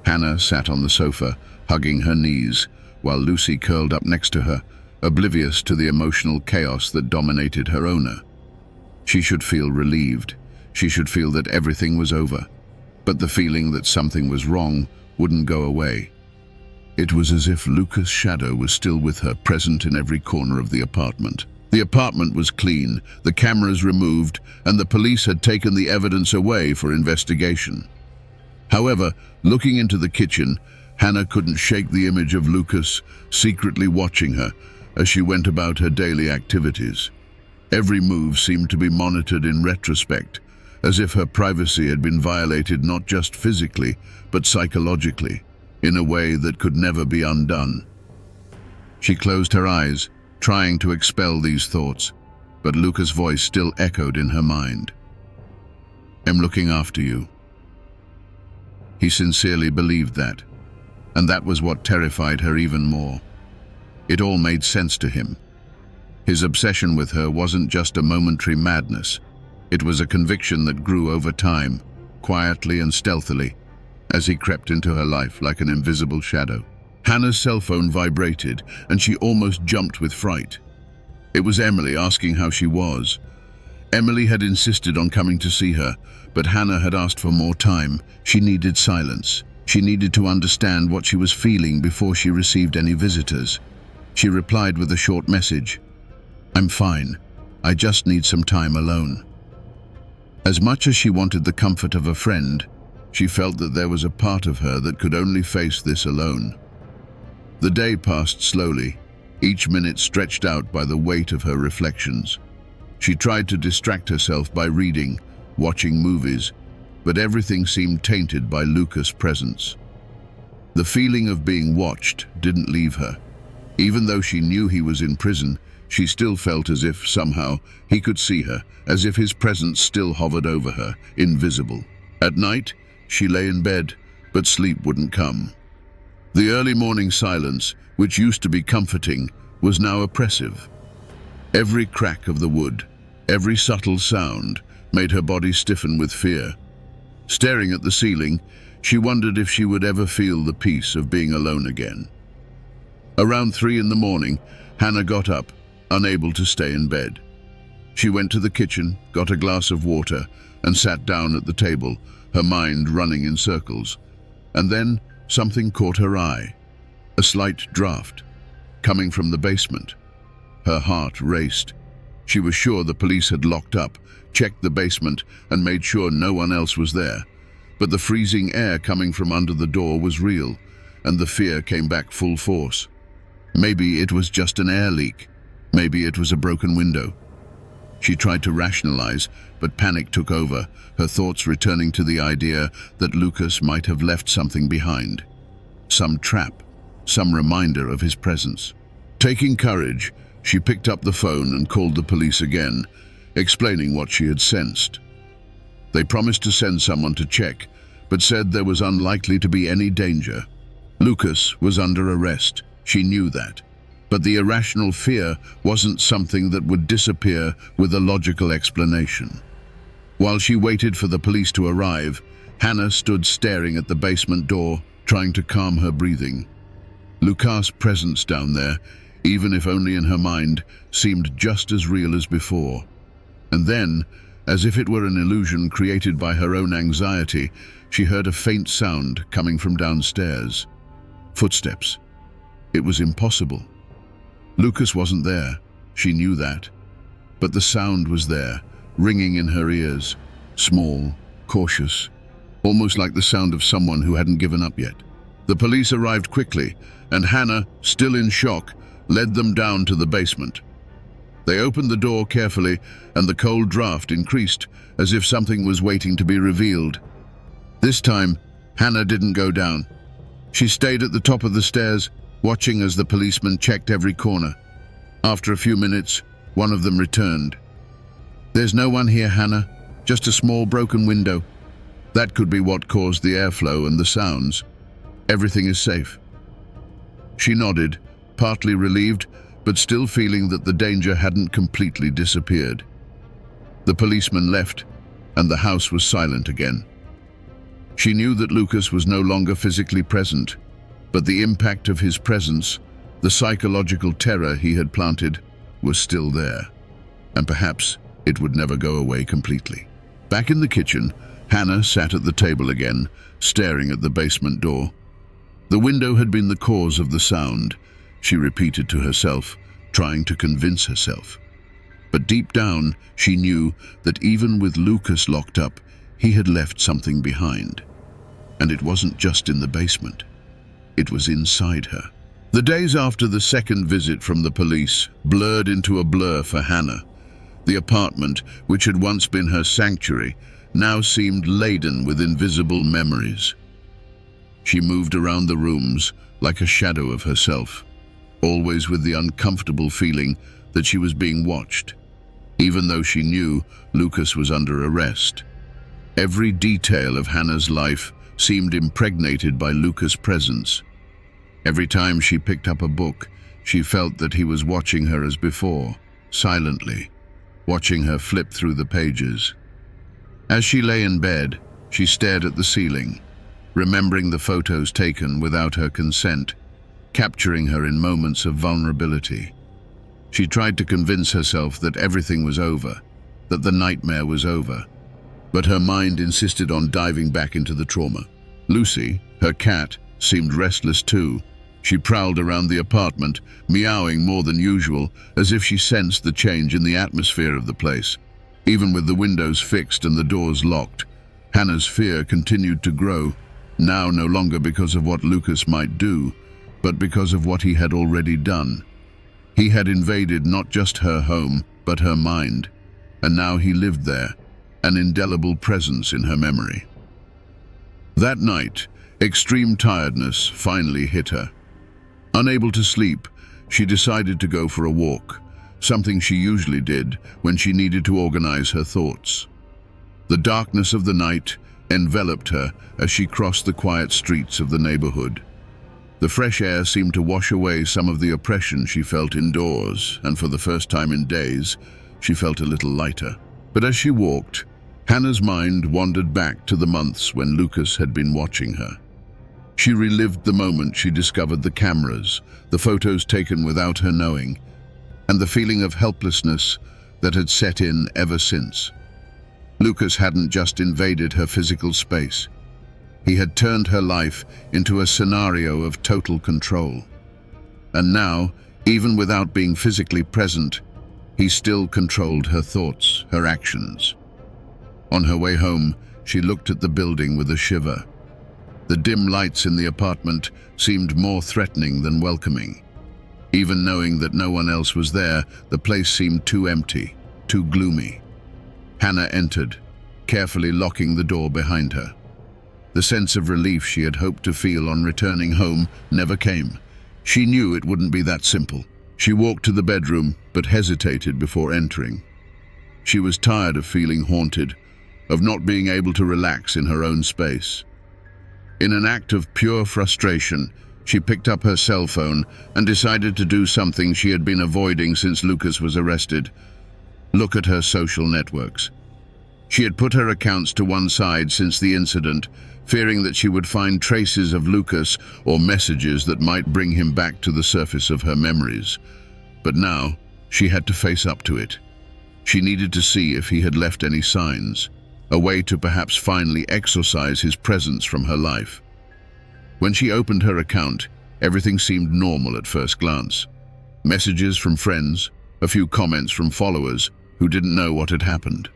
Hannah sat on the sofa, hugging her knees, while Lucy curled up next to her, oblivious to the emotional chaos that dominated her owner. She should feel relieved. She should feel that everything was over. But the feeling that something was wrong wouldn't go away. It was as if Lucas' shadow was still with her, present in every corner of the apartment. The apartment was clean, the cameras removed, and the police had taken the evidence away for investigation. However, looking into the kitchen, Hannah couldn't shake the image of Lucas secretly watching her as she went about her daily activities. Every move seemed to be monitored in retrospect, as if her privacy had been violated not just physically, but psychologically, in a way that could never be undone. She closed her eyes, trying to expel these thoughts, but Lucas' voice still echoed in her mind. "I'm looking after you." He sincerely believed that, and that was what terrified her even more. It all made sense to him. His obsession with her wasn't just a momentary madness. It was a conviction that grew over time, quietly and stealthily, as he crept into her life like an invisible shadow. Hannah's cell phone vibrated, and she almost jumped with fright. It was Emily asking how she was. Emily had insisted on coming to see her, but Hannah had asked for more time. She needed silence. She needed to understand what she was feeling before she received any visitors. She replied with a short message. "I'm fine. I just need some time alone." As much as she wanted the comfort of a friend, she felt that there was a part of her that could only face this alone. The day passed slowly, each minute stretched out by the weight of her reflections. She tried to distract herself by reading, watching movies, but everything seemed tainted by Lucas' presence. The feeling of being watched didn't leave her. Even though she knew he was in prison, she still felt as if, somehow, he could see her, as if his presence still hovered over her, invisible. At night, she lay in bed, but sleep wouldn't come. The early morning silence, which used to be comforting, was now oppressive. Every crack of the wood, every subtle sound, made her body stiffen with fear. Staring at the ceiling, she wondered if she would ever feel the peace of being alone again. Around 3 in the morning, Hannah got up, unable to stay in bed. She went to the kitchen, got a glass of water, and sat down at the table, her mind running in circles. And then something caught her eye. A slight draft, coming from the basement. Her heart raced. She was sure the police had locked up, checked the basement, and made sure no one else was there. But the freezing air coming from under the door was real, and the fear came back full force. Maybe it was just an air leak. Maybe it was a broken window. She tried to rationalize, but panic took over, her thoughts returning to the idea that Lucas might have left something behind. Some trap, some reminder of his presence. Taking courage, she picked up the phone and called the police again, explaining what she had sensed. They promised to send someone to check, but said there was unlikely to be any danger. Lucas was under arrest. She knew that. But the irrational fear wasn't something that would disappear with a logical explanation. While she waited for the police to arrive, Hannah stood staring at the basement door, trying to calm her breathing. Lucas' presence down there, even if only in her mind, seemed just as real as before. And then, as if it were an illusion created by her own anxiety, she heard a faint sound coming from downstairs. Footsteps. It was impossible. Lucas wasn't there. She knew that. But the sound was there, ringing in her ears, small, cautious, almost like the sound of someone who hadn't given up yet. The police arrived quickly, and Hannah, still in shock, led them down to the basement. They opened the door carefully, and the cold draft increased, as if something was waiting to be revealed. This time, Hannah didn't go down. She stayed at the top of the stairs, watching as the policemen checked every corner. After a few minutes, one of them returned. "There's no one here, Hannah. Just a small broken window. That could be what caused the airflow and the sounds. Everything is safe." She nodded, partly relieved, but still feeling that the danger hadn't completely disappeared. The policeman left, and the house was silent again. She knew that Lucas was no longer physically present, but the impact of his presence, the psychological terror he had planted, was still there, and perhaps it would never go away completely. Back in the kitchen, Hannah sat at the table again, staring at the basement door. The window had been the cause of the sound, she repeated to herself, trying to convince herself. But deep down, she knew that even with Lucas locked up, he had left something behind. And it wasn't just in the basement. It was inside her. The days after the second visit from the police blurred into a blur for Hannah. The apartment, which had once been her sanctuary, now seemed laden with invisible memories. She moved around the rooms like a shadow of herself, always with the uncomfortable feeling that she was being watched, even though she knew Lucas was under arrest. Every detail of Hannah's life seemed impregnated by Lucas' presence. Every time she picked up a book, she felt that he was watching her as before, silently, watching her flip through the pages. As she lay in bed, she stared at the ceiling, remembering the photos taken without her consent, capturing her in moments of vulnerability. She tried to convince herself that everything was over, that the nightmare was over, but her mind insisted on diving back into the trauma. Lucy, her cat, seemed restless too. She prowled around the apartment, meowing more than usual, as if she sensed the change in the atmosphere of the place. Even with the windows fixed and the doors locked, Hannah's fear continued to grow, now no longer because of what Lucas might do, but because of what he had already done. He had invaded not just her home, but her mind, and now he lived there, an indelible presence in her memory. That night, extreme tiredness finally hit her. Unable to sleep, she decided to go for a walk, something she usually did when she needed to organize her thoughts. The darkness of the night enveloped her as she crossed the quiet streets of the neighborhood. The fresh air seemed to wash away some of the oppression she felt indoors, and for the first time in days, she felt a little lighter. But as she walked, Hannah's mind wandered back to the months when Lucas had been watching her. She relived the moment she discovered the cameras, the photos taken without her knowing, and the feeling of helplessness that had set in ever since. Lucas hadn't just invaded her physical space. He had turned her life into a scenario of total control. And now, even without being physically present, he still controlled her thoughts, her actions. On her way home, she looked at the building with a shiver. The dim lights in the apartment seemed more threatening than welcoming. Even knowing that no one else was there, the place seemed too empty, too gloomy. Hannah entered, carefully locking the door behind her. The sense of relief she had hoped to feel on returning home never came. She knew it wouldn't be that simple. She walked to the bedroom, but hesitated before entering. She was tired of feeling haunted, of not being able to relax in her own space. In an act of pure frustration, she picked up her cell phone and decided to do something she had been avoiding since Lucas was arrested: look at her social networks. She had put her accounts to one side since the incident, fearing that she would find traces of Lucas or messages that might bring him back to the surface of her memories. But now, she had to face up to it. She needed to see if he had left any signs, a way to perhaps finally exorcise his presence from her life. When she opened her account, everything seemed normal at first glance. Messages from friends, a few comments from followers who didn't know what had happened.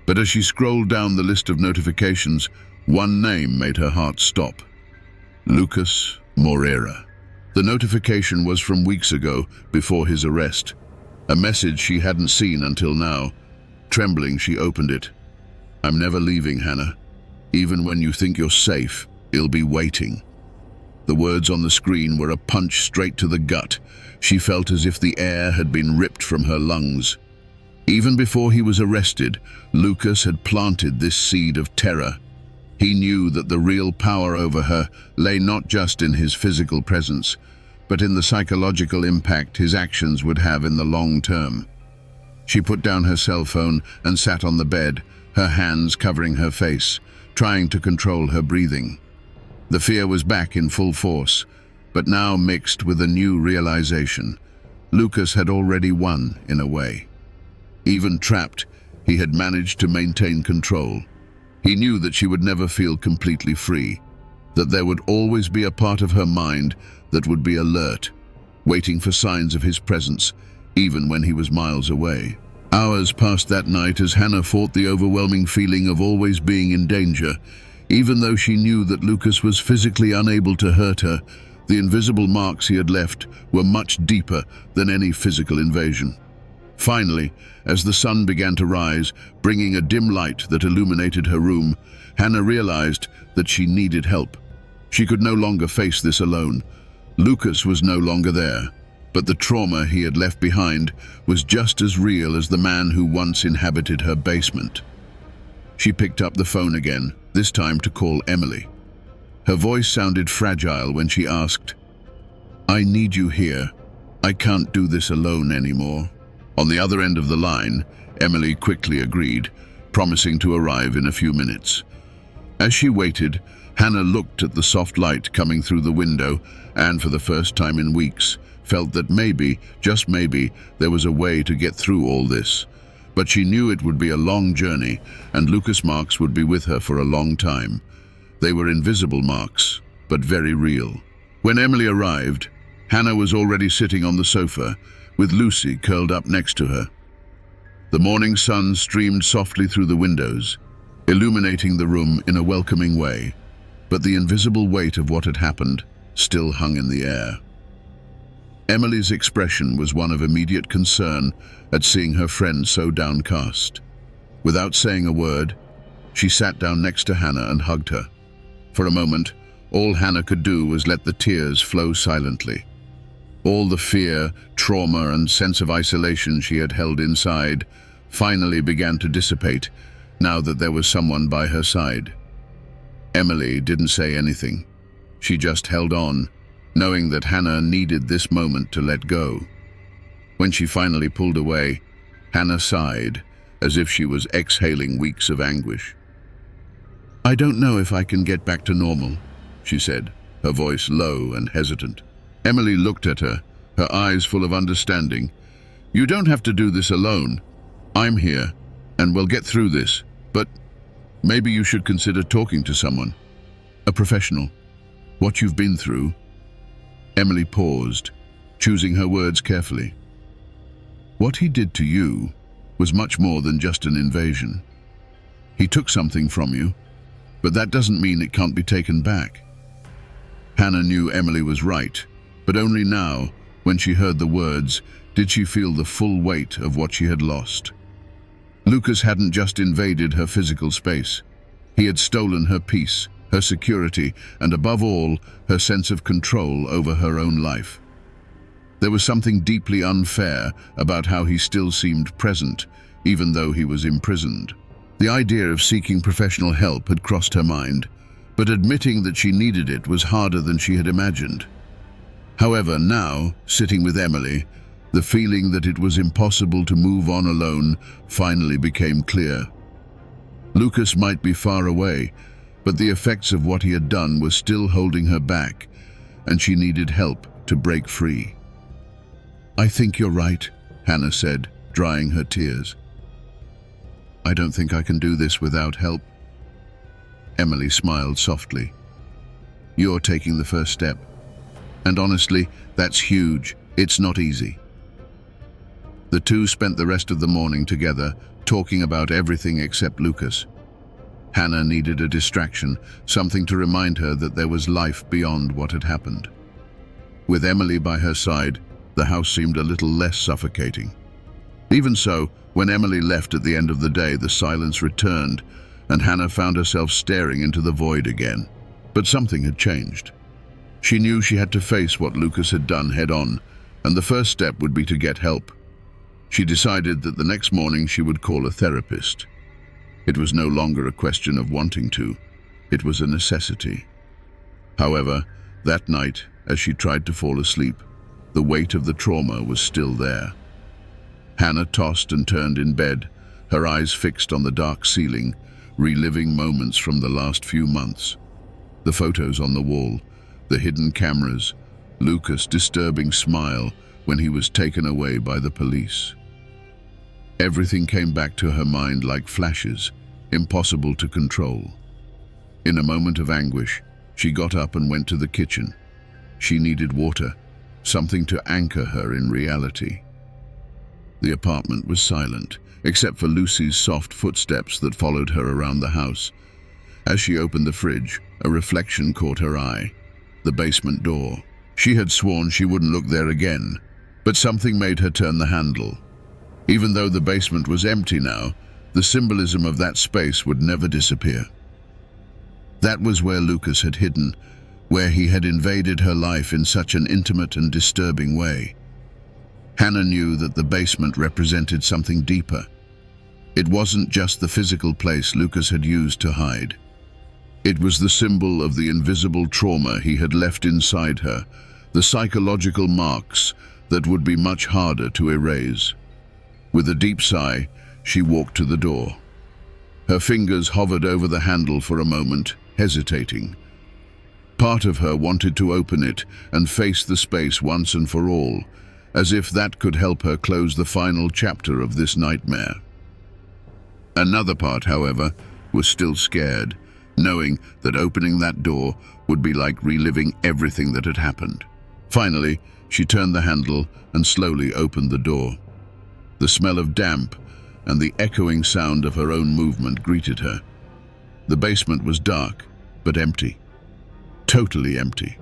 But as she scrolled down the list of notifications, one name made her heart stop. Lucas Moreira. The notification was from weeks ago, before his arrest. A message she hadn't seen until now. Trembling, she opened it. "I'm never leaving, Hannah. Even when you think you're safe, he'll be waiting." The words on the screen were a punch straight to the gut. She felt as if the air had been ripped from her lungs. Even before he was arrested, Lucas had planted this seed of terror. He knew that the real power over her lay not just in his physical presence, but in the psychological impact his actions would have in the long term. She put down her cell phone and sat on the bed, her hands covering her face, trying to control her breathing. The fear was back in full force, but now mixed with a new realization. Lucas had already won, in a way. Even trapped, he had managed to maintain control. He knew that she would never feel completely free, that there would always be a part of her mind that would be alert, waiting for signs of his presence, even when he was miles away. Hours passed that night as Hannah fought the overwhelming feeling of always being in danger. Even though she knew that Lucas was physically unable to hurt her, the invisible marks he had left were much deeper than any physical invasion. Finally, as the sun began to rise, bringing a dim light that illuminated her room, Hannah realized that she needed help. She could no longer face this alone. Lucas was no longer there, but the trauma he had left behind was just as real as the man who once inhabited her basement. She picked up the phone again, this time to call Emily. Her voice sounded fragile when she asked, "I need you here. I can't do this alone anymore." On the other end of the line, Emily quickly agreed, promising to arrive in a few minutes. As she waited, Hannah looked at the soft light coming through the window and, for the first time in weeks, felt that maybe, just maybe, there was a way to get through all this. But she knew it would be a long journey, and Lucas Marks would be with her for a long time. They were invisible marks, but very real. When Emily arrived, Hannah was already sitting on the sofa, with Lucy curled up next to her. The morning sun streamed softly through the windows, illuminating the room in a welcoming way, but the invisible weight of what had happened still hung in the air. Emily's expression was one of immediate concern at seeing her friend so downcast. Without saying a word, she sat down next to Hannah and hugged her. For a moment, all Hannah could do was let the tears flow silently. All the fear, trauma, and sense of isolation she had held inside finally began to dissipate, now that there was someone by her side. Emily didn't say anything. She just held on, knowing that Hannah needed this moment to let go. When she finally pulled away, Hannah sighed, as if she was exhaling weeks of anguish. "I don't know if I can get back to normal," she said, her voice low and hesitant. Emily looked at her, her eyes full of understanding. "You don't have to do this alone. I'm here, and we'll get through this, but maybe you should consider talking to someone. A professional. What you've been through." Emily paused, choosing her words carefully. "What he did to you was much more than just an invasion. He took something from you, but that doesn't mean it can't be taken back." Hannah knew Emily was right, but only now, when she heard the words, did she feel the full weight of what she had lost. Lucas hadn't just invaded her physical space. He had stolen her peace, her security, and above all, her sense of control over her own life. There was something deeply unfair about how he still seemed present, even though he was imprisoned. The idea of seeking professional help had crossed her mind, but admitting that she needed it was harder than she had imagined. However, now, sitting with Emily, the feeling that it was impossible to move on alone finally became clear. Lucas might be far away, but the effects of what he had done were still holding her back, and she needed help to break free. "I think you're right," Hannah said, drying her tears. "I don't think I can do this without help." Emily smiled softly. "You're taking the first step. And honestly, that's huge. It's not easy." The two spent the rest of the morning together, talking about everything except Lucas. Hannah needed a distraction, something to remind her that there was life beyond what had happened. With Emily by her side, the house seemed a little less suffocating. Even so, when Emily left at the end of the day, the silence returned, and Hannah found herself staring into the void again. But something had changed. She knew she had to face what Lucas had done head-on, and the first step would be to get help. She decided that the next morning she would call a therapist. It was no longer a question of wanting to. It was a necessity. However, that night, as she tried to fall asleep, the weight of the trauma was still there. Hannah tossed and turned in bed, her eyes fixed on the dark ceiling, reliving moments from the last few months. The photos on the wall, the hidden cameras, Lucas' disturbing smile when he was taken away by the police. Everything came back to her mind like flashes, impossible to control. In a moment of anguish, she got up and went to the kitchen. She needed water, something to anchor her in reality. The apartment was silent, except for Lucy's soft footsteps that followed her around the house. As she opened the fridge, a reflection caught her eye. The basement door. She had sworn she wouldn't look there again, but something made her turn the handle. Even though the basement was empty now, the symbolism of that space would never disappear. That was where Lucas had hidden, where he had invaded her life in such an intimate and disturbing way. Hannah knew that the basement represented something deeper. It wasn't just the physical place Lucas had used to hide. It was the symbol of the invisible trauma he had left inside her, the psychological marks that would be much harder to erase. With a deep sigh, she walked to the door. Her fingers hovered over the handle for a moment, hesitating. Part of her wanted to open it and face the space once and for all, as if that could help her close the final chapter of this nightmare. Another part, however, was still scared, knowing that opening that door would be like reliving everything that had happened. Finally, she turned the handle and slowly opened the door. The smell of damp and the echoing sound of her own movement greeted her. The basement was dark, but empty. Totally empty.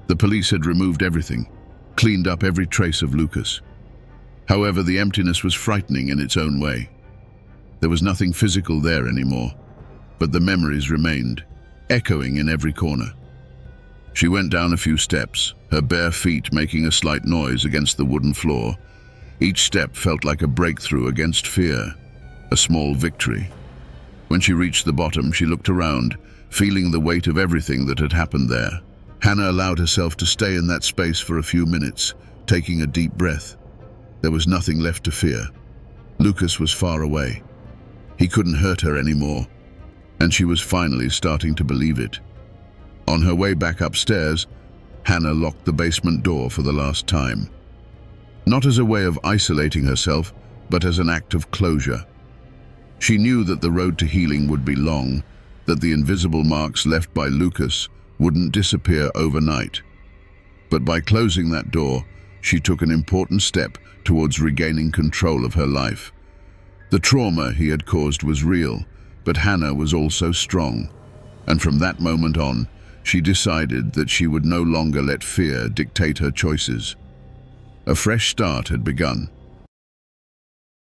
The police had removed everything, cleaned up every trace of Lucas. However, the emptiness was frightening in its own way. There was nothing physical there anymore, but the memories remained, echoing in every corner. She went down a few steps, her bare feet making a slight noise against the wooden floor. Each step felt like a breakthrough against fear, a small victory. When she reached the bottom, she looked around, feeling the weight of everything that had happened there. Hannah allowed herself to stay in that space for a few minutes, taking a deep breath. There was nothing left to fear. Lucas was far away. He couldn't hurt her anymore, and she was finally starting to believe it. On her way back upstairs, Hannah locked the basement door for the last time. Not as a way of isolating herself, but as an act of closure. She knew that the road to healing would be long, that the invisible marks left by Lucas wouldn't disappear overnight. But by closing that door, she took an important step towards regaining control of her life. The trauma he had caused was real, but Hannah was also strong. And from that moment on, she decided that she would no longer let fear dictate her choices. A fresh start had begun,